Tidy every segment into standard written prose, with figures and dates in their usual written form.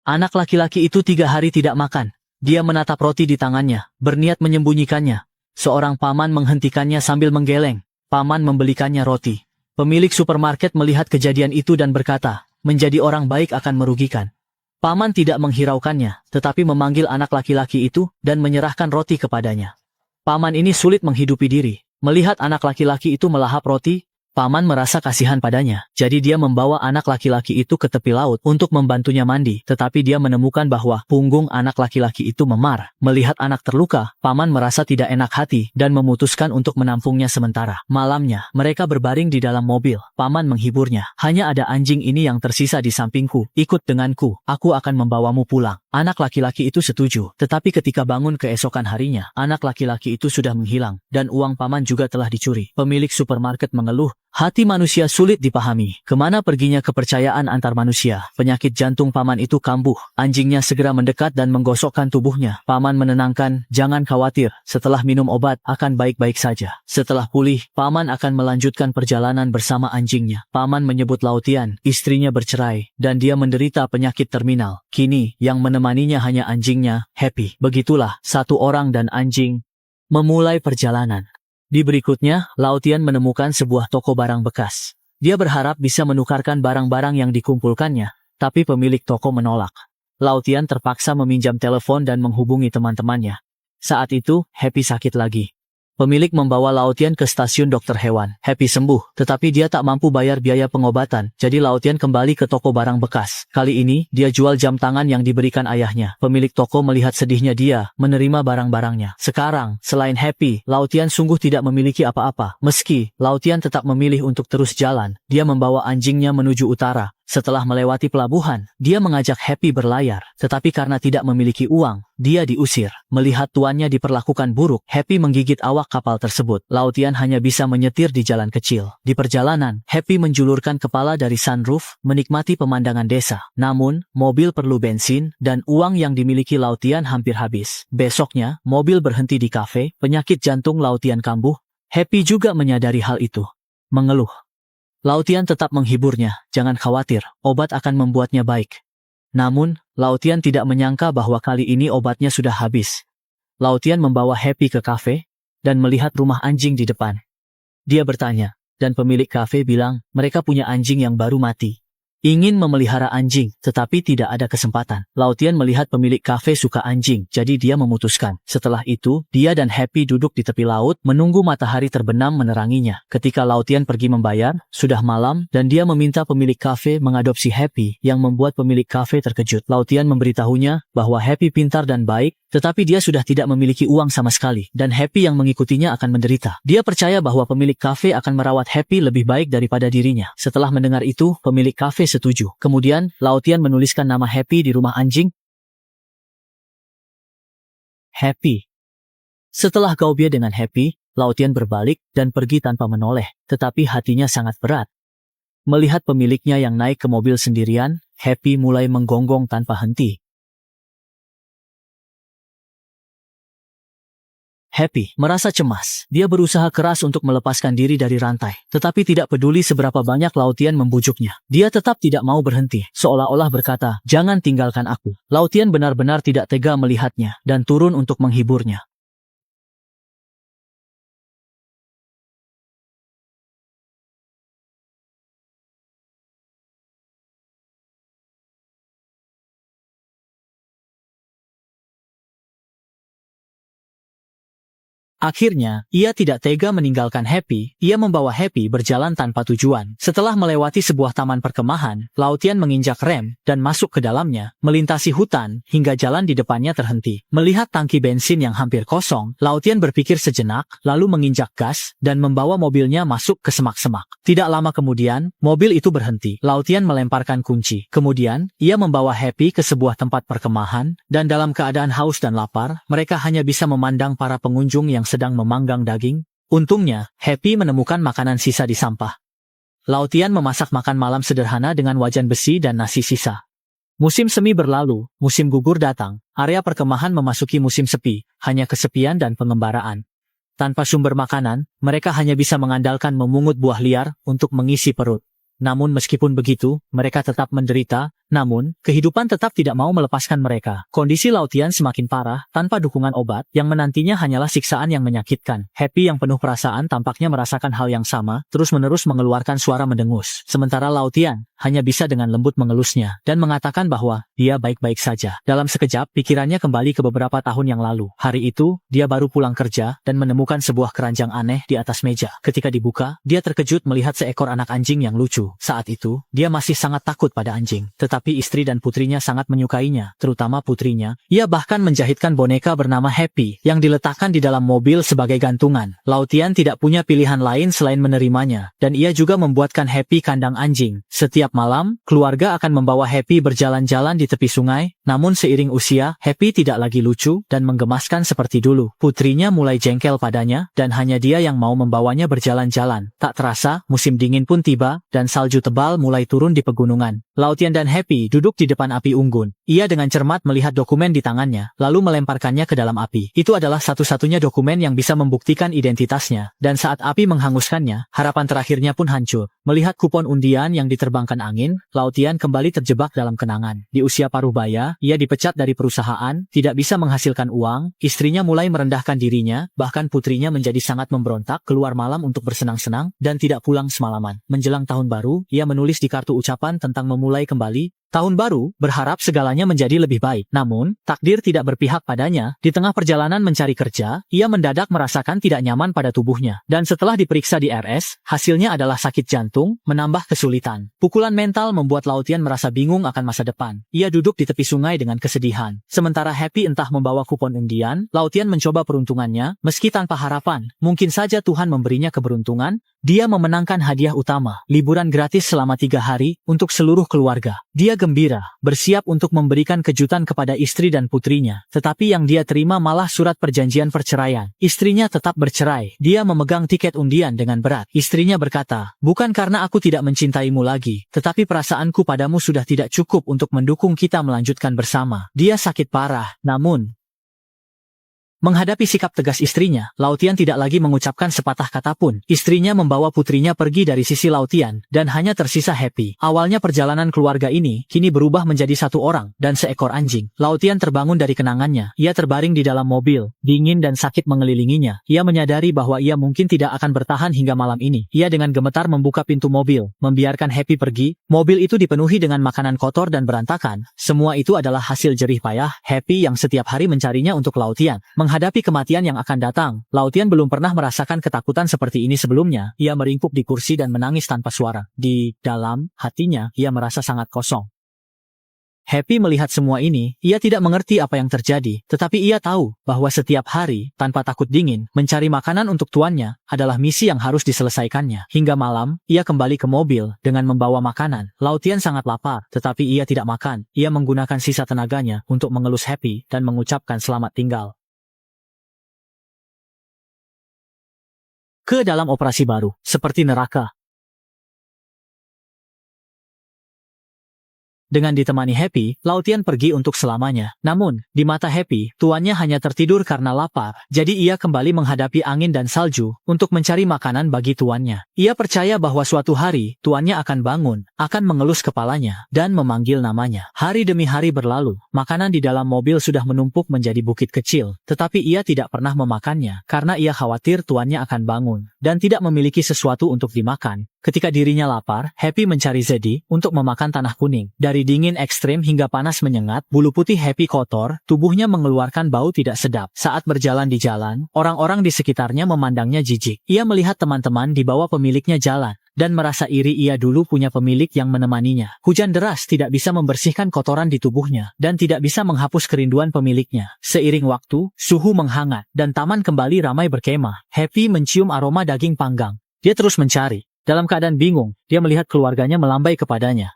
Anak laki-laki itu 3 hari tidak makan. Dia menatap roti di tangannya, berniat menyembunyikannya. Seorang paman menghentikannya sambil menggeleng. Paman membelikannya roti. Pemilik supermarket melihat kejadian itu dan berkata, menjadi orang baik akan merugikan. Paman tidak menghiraukannya, tetapi memanggil anak laki-laki itu dan menyerahkan roti kepadanya. Paman ini sulit menghidupi diri. Melihat anak laki-laki itu melahap roti, paman merasa kasihan padanya. Jadi dia membawa anak laki-laki itu ke tepi laut untuk membantunya mandi. Tetapi dia menemukan bahwa punggung anak laki-laki itu memar. Melihat anak terluka, paman merasa tidak enak hati dan memutuskan untuk menampungnya sementara. Malamnya, mereka berbaring di dalam mobil. Paman menghiburnya. Hanya ada anjing ini yang tersisa di sampingku. Ikut denganku, aku akan membawamu pulang. Anak laki-laki itu setuju. Tetapi ketika bangun keesokan harinya, anak laki-laki itu sudah menghilang. Dan uang paman juga telah dicuri. Pemilik supermarket mengeluh. Hati manusia sulit dipahami. Kemana perginya kepercayaan antar manusia? Penyakit jantung paman itu kambuh. Anjingnya segera mendekat dan menggosokkan tubuhnya. Paman menenangkan, jangan khawatir. Setelah minum obat, akan baik-baik saja. Setelah pulih, paman akan melanjutkan perjalanan bersama anjingnya. Paman menyebut Lautian, istrinya bercerai, dan dia menderita penyakit terminal. Kini, yang menemaninya hanya anjingnya, Happy. Begitulah, satu orang dan anjing memulai perjalanan. Di berikutnya, Lautian menemukan sebuah toko barang bekas. Dia berharap bisa menukarkan barang-barang yang dikumpulkannya, tapi pemilik toko menolak. Lautian terpaksa meminjam telepon dan menghubungi teman-temannya. Saat itu, Happy sakit lagi. Pemilik membawa Lautian ke stasiun dokter hewan. Happy sembuh, tetapi dia tak mampu bayar biaya pengobatan, jadi Lautian kembali ke toko barang bekas. Kali ini, dia jual jam tangan yang diberikan ayahnya. Pemilik toko melihat sedihnya dia, menerima barang-barangnya. Sekarang, selain Happy, Lautian sungguh tidak memiliki apa-apa. Meski, Lautian tetap memilih untuk terus jalan, dia membawa anjingnya menuju utara. Setelah melewati pelabuhan, dia mengajak Happy berlayar. Tetapi karena tidak memiliki uang, dia diusir. Melihat tuannya diperlakukan buruk, Happy menggigit awak kapal tersebut. Lautian hanya bisa menyetir di jalan kecil. Di perjalanan, Happy menjulurkan kepala dari sunroof, menikmati pemandangan desa. Namun, mobil perlu bensin, dan uang yang dimiliki Lautian hampir habis. Besoknya, mobil berhenti di kafe, penyakit jantung Lautian kambuh. Happy juga menyadari hal itu. Mengeluh. Lautian tetap menghiburnya, jangan khawatir, obat akan membuatnya baik. Namun, Lautian tidak menyangka bahwa kali ini obatnya sudah habis. Lautian membawa Happy ke kafe, dan melihat rumah anjing di depan. Dia bertanya, dan pemilik kafe bilang, mereka punya anjing yang baru mati. Ingin memelihara anjing, tetapi tidak ada kesempatan. Lautian melihat pemilik kafe suka anjing, jadi dia memutuskan. Setelah itu, dia dan Happy duduk di tepi laut, menunggu matahari terbenam meneranginya. Ketika Lautian pergi membayar, sudah malam, dan dia meminta pemilik kafe mengadopsi Happy, yang membuat pemilik kafe terkejut. Lautian memberitahunya bahwa Happy pintar dan baik, tetapi dia sudah tidak memiliki uang sama sekali, dan Happy yang mengikutinya akan menderita. Dia percaya bahwa pemilik kafe akan merawat Happy lebih baik daripada dirinya. Setelah mendengar itu, pemilik kafe setuju. Kemudian, Lautian menuliskan nama Happy di rumah anjing. Happy. Setelah gaubia dengan Happy, Lautian berbalik dan pergi tanpa menoleh, tetapi hatinya sangat berat. Melihat pemiliknya yang naik ke mobil sendirian, Happy mulai menggonggong tanpa henti. Happy merasa cemas. Dia berusaha keras untuk melepaskan diri dari rantai, tetapi tidak peduli seberapa banyak Lautian membujuknya. Dia tetap tidak mau berhenti, seolah-olah berkata, "Jangan tinggalkan aku." Lautian benar-benar tidak tega melihatnya, dan turun untuk menghiburnya. Akhirnya, ia tidak tega meninggalkan Happy, ia membawa Happy berjalan tanpa tujuan. Setelah melewati sebuah taman perkemahan, Lautian menginjak rem, dan masuk ke dalamnya, melintasi hutan, hingga jalan di depannya terhenti. Melihat tangki bensin yang hampir kosong, Lautian berpikir sejenak, lalu menginjak gas, dan membawa mobilnya masuk ke semak-semak. Tidak lama kemudian, mobil itu berhenti. Lautian melemparkan kunci. Kemudian, ia membawa Happy ke sebuah tempat perkemahan, dan dalam keadaan haus dan lapar, mereka hanya bisa memandang para pengunjung yang sedang memanggang daging. Untungnya, Happy menemukan makanan sisa di sampah. Lautian memasak makan malam sederhana dengan wajan besi dan nasi sisa. Musim semi berlalu, musim gugur datang, area perkemahan memasuki musim sepi, hanya kesepian dan pengembaraan. Tanpa sumber makanan, mereka hanya bisa mengandalkan memungut buah liar untuk mengisi perut. Namun meskipun begitu, mereka tetap menderita, Namun, kehidupan tetap tidak mau melepaskan mereka. Kondisi Lautian semakin parah, tanpa dukungan obat, yang menantinya hanyalah siksaan yang menyakitkan. Happy yang penuh perasaan tampaknya merasakan hal yang sama, terus-menerus mengeluarkan suara mendengus. Sementara Lautian hanya bisa dengan lembut mengelusnya, dan mengatakan bahwa dia baik-baik saja. Dalam sekejap, pikirannya kembali ke beberapa tahun yang lalu. Hari itu, dia baru pulang kerja, dan menemukan sebuah keranjang aneh di atas meja. Ketika dibuka, dia terkejut melihat seekor anak anjing yang lucu. Saat itu, dia masih sangat takut pada anjing. Tetapi istri dan putrinya sangat menyukainya, terutama putrinya. Ia bahkan menjahitkan boneka bernama Happy, yang diletakkan di dalam mobil sebagai gantungan. Lautian tidak punya pilihan lain selain menerimanya, dan ia juga membuatkan Happy kandang anjing. Setiap malam, keluarga akan membawa Happy berjalan-jalan di tepi sungai, namun seiring usia, Happy tidak lagi lucu dan menggemaskan seperti dulu. Putrinya mulai jengkel padanya, dan hanya dia yang mau membawanya berjalan-jalan. Tak terasa, musim dingin pun tiba, dan salju tebal mulai turun di pegunungan. Lautian dan Happy duduk di depan api unggun. Ia dengan cermat melihat dokumen di tangannya, lalu melemparkannya ke dalam api. Itu adalah satu-satunya dokumen yang bisa membuktikan identitasnya, dan saat api menghanguskannya, harapan terakhirnya pun hancur. Melihat kupon undian yang diterbangkan angin, Lautian kembali terjebak dalam kenangan. Di usia parubaya, ia dipecat dari perusahaan, tidak bisa menghasilkan uang, istrinya mulai merendahkan dirinya, bahkan putrinya menjadi sangat memberontak, keluar malam untuk bersenang-senang, dan tidak pulang semalaman. Menjelang tahun baru, ia menulis di kartu ucapan tentang memulai kembali. Tahun baru, berharap segalanya menjadi lebih baik. Namun, takdir tidak berpihak padanya. Di tengah perjalanan mencari kerja, ia mendadak merasakan tidak nyaman pada tubuhnya. Dan setelah diperiksa di RS, hasilnya adalah sakit jantung, menambah kesulitan. Pukulan mental membuat Lautian merasa bingung akan masa depan. Ia duduk di tepi sungai dengan kesedihan. Sementara Happy entah membawa kupon undian, Lautian mencoba peruntungannya, meski tanpa harapan. Mungkin saja Tuhan memberinya keberuntungan. Dia memenangkan hadiah utama, liburan gratis selama 3 hari, untuk seluruh keluarga. Dia gembira, bersiap untuk memberikan kejutan kepada istri dan putrinya. Tetapi yang dia terima malah surat perjanjian perceraian. Istrinya tetap bercerai. Dia memegang tiket undian dengan berat. Istrinya berkata, "Bukan karena aku tidak mencintaimu lagi, tetapi perasaanku padamu sudah tidak cukup untuk mendukung kita melanjutkan bersama." Dia sakit parah, namun menghadapi sikap tegas istrinya, Lautian tidak lagi mengucapkan sepatah kata pun. Istrinya membawa putrinya pergi dari sisi Lautian, dan hanya tersisa Happy. Awalnya perjalanan keluarga ini, kini berubah menjadi satu orang, dan seekor anjing. Lautian terbangun dari kenangannya. Ia terbaring di dalam mobil, dingin dan sakit mengelilinginya. Ia menyadari bahwa ia mungkin tidak akan bertahan hingga malam ini. Ia dengan gemetar membuka pintu mobil, membiarkan Happy pergi. Mobil itu dipenuhi dengan makanan kotor dan berantakan. Semua itu adalah hasil jerih payah Happy yang setiap hari mencarinya untuk Lautian. Menghadapi kematian yang akan datang, Lautian belum pernah merasakan ketakutan seperti ini sebelumnya. Ia meringkuk di kursi dan menangis tanpa suara. Di dalam hatinya, ia merasa sangat kosong. Happy melihat semua ini, ia tidak mengerti apa yang terjadi, tetapi ia tahu bahwa setiap hari, tanpa takut dingin, mencari makanan untuk tuannya adalah misi yang harus diselesaikannya. Hingga malam, ia kembali ke mobil dengan membawa makanan. Lautian sangat lapar, tetapi ia tidak makan. Ia menggunakan sisa tenaganya untuk mengelus Happy dan mengucapkan selamat tinggal. Ke dalam operasi baru, seperti neraka. Dengan ditemani Happy, Lautian pergi untuk selamanya. Namun, di mata Happy, tuannya hanya tertidur karena lapar. Jadi ia kembali menghadapi angin dan salju untuk mencari makanan bagi tuannya. Ia percaya bahwa suatu hari, tuannya akan bangun, akan mengelus kepalanya, dan memanggil namanya. Hari demi hari berlalu, makanan di dalam mobil sudah menumpuk menjadi bukit kecil. Tetapi ia tidak pernah memakannya, karena ia khawatir tuannya akan bangun, dan tidak memiliki sesuatu untuk dimakan. Ketika dirinya lapar, Happy mencari Zedi untuk memakan tanah kuning. Dari dingin ekstrim hingga panas menyengat, bulu putih Happy kotor, tubuhnya mengeluarkan bau tidak sedap. Saat berjalan di jalan, orang-orang di sekitarnya memandangnya jijik. Ia melihat teman-teman di bawah pemiliknya jalan, dan merasa iri ia dulu punya pemilik yang menemaninya. Hujan deras tidak bisa membersihkan kotoran di tubuhnya, dan tidak bisa menghapus kerinduan pemiliknya. Seiring waktu, suhu menghangat, dan taman kembali ramai berkemah. Happy mencium aroma daging panggang. Dia terus mencari. Dalam keadaan bingung, dia melihat keluarganya melambai kepadanya.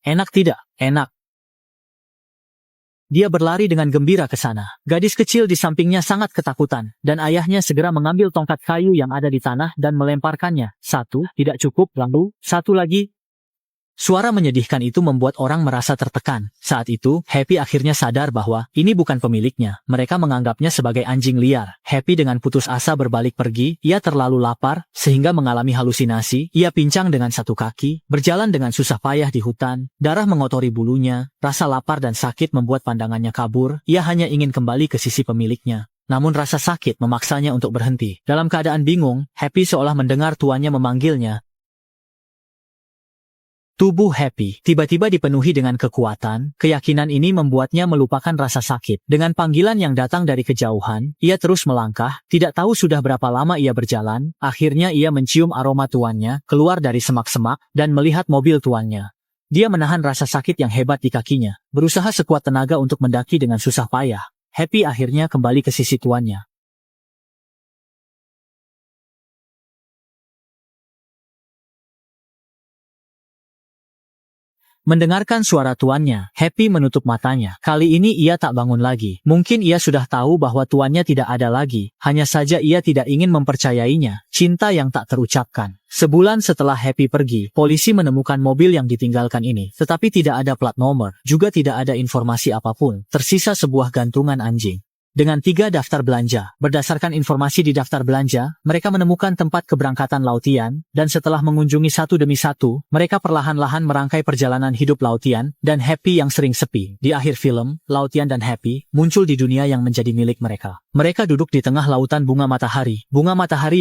Enak tidak? Enak. Dia berlari dengan gembira ke sana. Gadis kecil di sampingnya sangat ketakutan, dan ayahnya segera mengambil tongkat kayu yang ada di tanah dan melemparkannya. Satu, tidak cukup, lalu, satu lagi. Suara menyedihkan itu membuat orang merasa tertekan. Saat itu, Happy akhirnya sadar bahwa ini bukan pemiliknya. Mereka menganggapnya sebagai anjing liar. Happy dengan putus asa berbalik pergi. Ia terlalu lapar, sehingga mengalami halusinasi. Ia pincang dengan satu kaki, berjalan dengan susah payah di hutan. Darah mengotori bulunya. Rasa lapar dan sakit membuat pandangannya kabur. Ia hanya ingin kembali ke sisi pemiliknya. Namun rasa sakit memaksanya untuk berhenti. Dalam keadaan bingung, Happy seolah mendengar tuannya memanggilnya. Tubuh Happy tiba-tiba dipenuhi dengan kekuatan. Keyakinan ini membuatnya melupakan rasa sakit. Dengan panggilan yang datang dari kejauhan, ia terus melangkah. Tidak tahu sudah berapa lama ia berjalan. Akhirnya ia mencium aroma tuannya, keluar dari semak-semak, dan melihat mobil tuannya. Dia menahan rasa sakit yang hebat di kakinya, berusaha sekuat tenaga untuk mendaki dengan susah payah. Happy akhirnya kembali ke sisi tuannya. Mendengarkan suara tuannya, Happy menutup matanya. Kali ini ia tak bangun lagi. Mungkin ia sudah tahu bahwa tuannya tidak ada lagi. Hanya saja ia tidak ingin mempercayainya. Cinta yang tak terucapkan. Sebulan setelah Happy pergi, polisi menemukan mobil yang ditinggalkan ini. Tetapi tidak ada plat nomor. Juga tidak ada informasi apapun. Tersisa sebuah gantungan anjing. Dengan 3 daftar belanja, berdasarkan informasi di daftar belanja, mereka menemukan tempat keberangkatan Lautian, dan setelah mengunjungi satu demi satu, mereka perlahan-lahan merangkai perjalanan hidup Lautian dan Happy yang sering sepi. Di akhir film, Lautian dan Happy muncul di dunia yang menjadi milik mereka. Mereka duduk di tengah lautan bunga matahari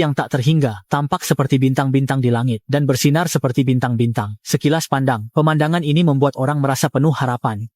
yang tak terhingga, tampak seperti bintang-bintang di langit, dan bersinar seperti bintang-bintang. Sekilas pandang, pemandangan ini membuat orang merasa penuh harapan.